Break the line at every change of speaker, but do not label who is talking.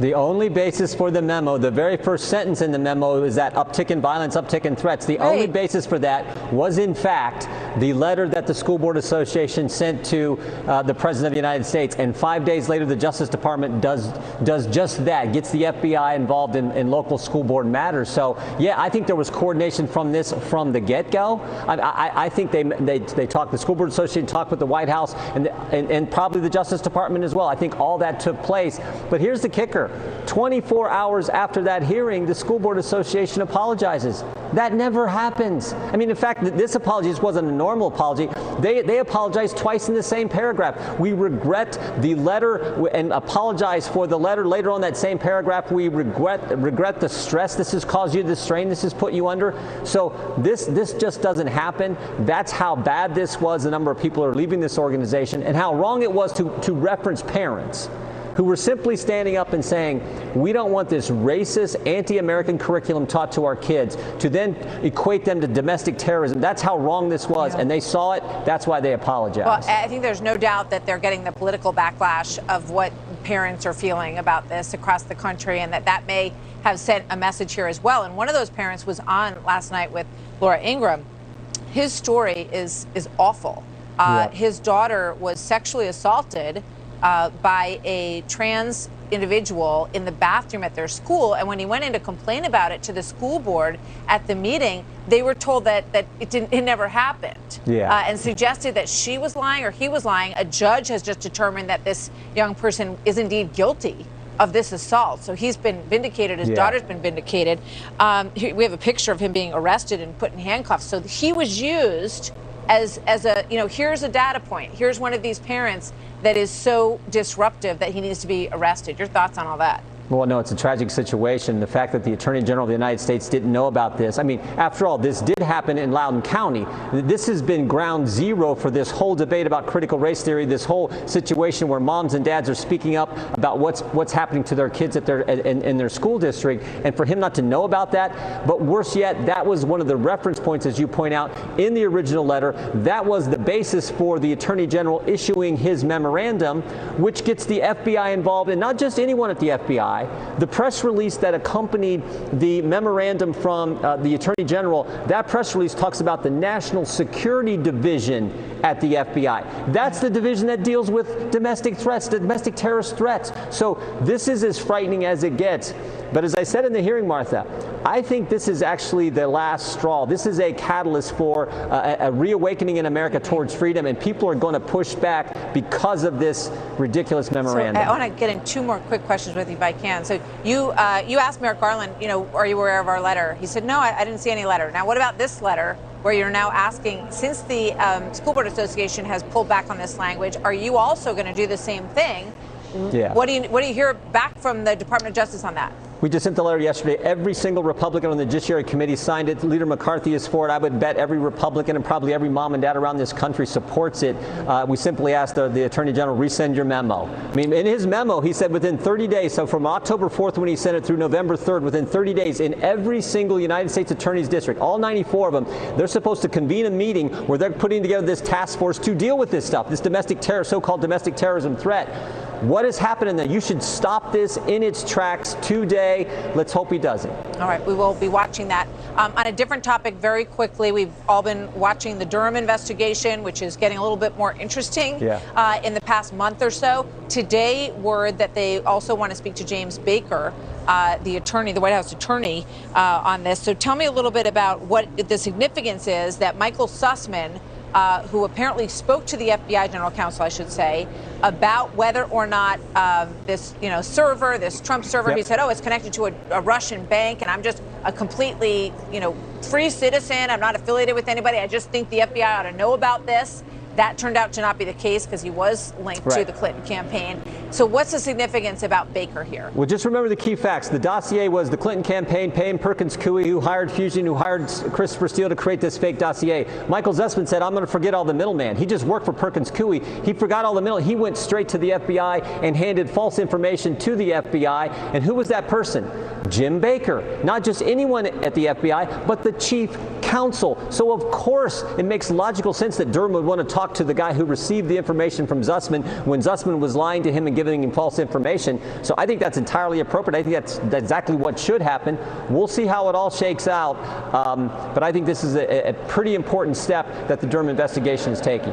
The only basis for the memo, the very first sentence in the memo, is that uptick in violence, uptick in threats. The only basis for that was, in fact, the letter that the School Board Association sent to the President of the United States. And 5 days later, the Justice Department does just that, gets the FBI involved in local school board matters. So, yeah, I think there was coordination from this from the get-go. I think they talked, the School Board Association talked with the White House and probably the Justice Department as well. I think all that took place. But here's the kicker. 24 hours after that hearing, the School Board Association apologizes. That never happens. I mean, in fact, this apology just wasn't a normal apology. They apologized twice in the same paragraph. We regret the letter and apologize for the letter. Later on that same paragraph, we regret the stress this has caused you, the strain this has put you under. So this just doesn't happen. That's how bad this was, the number of people who are leaving this organization, and how wrong it was to reference parents who were simply standing up and saying, we don't want this racist, anti-American curriculum taught to our kids, to then equate them to domestic terrorism. That's how wrong this was, and they saw it. That's why they apologized.
Well, I think there's no doubt that they're getting the political backlash of what parents are feeling about this across the country, and that may have sent a message here as well. And one of those parents was on last night with Laura Ingraham. His story is awful. His daughter was sexually assaulted by a trans individual in the bathroom at their school, and when he went in to complain about it to the school board at the meeting, they were told that it never happened, and suggested that she was lying or he was lying. A judge has just determined that this young person is indeed guilty of this assault, so he's been vindicated. His daughter's been vindicated. We have a picture of him being arrested and put in handcuffs. So he was used as a, here's a data point. Here's one of these parents that is so disruptive that he needs to be arrested. Your thoughts on all that?
Well, no, it's a tragic situation. The fact that the Attorney General of the United States didn't know about this. I mean, after all, this did happen in Loudoun County. This has been ground zero for this whole debate about critical race theory, this whole situation where moms and dads are speaking up about what's happening to their kids at in their school district, and for him not to know about that. But worse yet, that was one of the reference points, as you point out, in the original letter. That was the basis for the Attorney General issuing his memorandum, which gets the FBI involved, and not just anyone at the FBI. The press release that accompanied the memorandum from the Attorney General, that press release talks about the National Security Division at the FBI. That's the division that deals with domestic threats, domestic terrorist threats. So this is as frightening as it gets. But as I said in the hearing, Martha, I think this is actually the last straw. This is a catalyst for a reawakening in America towards freedom, and people are going to push back because of this ridiculous memorandum.
So I want to get in two more quick questions with you if I can. So you asked Merrick Garland, are you aware of our letter? He said, no, I didn't see any letter. Now, what about this letter where you're now asking, since the School Board Association has pulled back on this language, are you also going to do the same thing?
Yeah.
What do you hear back from the Department of Justice on that?
We just sent the letter yesterday. Every single Republican on the Judiciary Committee signed it. Leader McCarthy is for it. I would bet every Republican and probably every mom and dad around this country supports it. We simply asked the Attorney General, resend your memo. I mean, in his memo, he said within 30 days, so from October 4th when he sent it through November 3rd, within 30 days, in every single United States Attorney's District, all 94 of them, they're supposed to convene a meeting where they're putting together this task force to deal with this stuff, this domestic terror, so-called domestic terrorism threat. What is happening there? You should stop this in its tracks today. Let's hope he doesn't.
All right, we will be watching that. On a different topic, very quickly, we've all been watching the Durham investigation, which is getting a little bit more interesting in the past month or so. Today, word that they also want to speak to James Baker, the attorney, the White House attorney, on this. So tell me a little bit about what the significance is that Michael Sussman, who apparently spoke to the FBI General Counsel, I should say, about whether or not this, server, this Trump server, he said, oh, it's connected to a Russian bank, and I'm just a completely, free citizen. I'm not affiliated with anybody. I just think the FBI ought to know about this. That turned out to not be the case because he was linked to the Clinton campaign. So what's the significance about Baker here?
Well, just remember the key facts. The dossier was the Clinton campaign paying Perkins Coie, who hired Fusion, who hired Christopher Steele to create this fake dossier. Michael Zussman said, I'm going to forget all the middleman. He just worked for Perkins Coie. He forgot all the middle. He went straight to the FBI and handed false information to the FBI. And who was that person? Jim Baker. Not just anyone at the FBI, but the chief counsel. So of course it makes logical sense that Durham would want to talk to the guy who received the information from Zussman when Zussman was lying to him and giving him false information. So I think that's entirely appropriate. I think that's exactly what should happen. We'll see how it all shakes out. But I think this is a pretty important step that the Durham investigation is taking.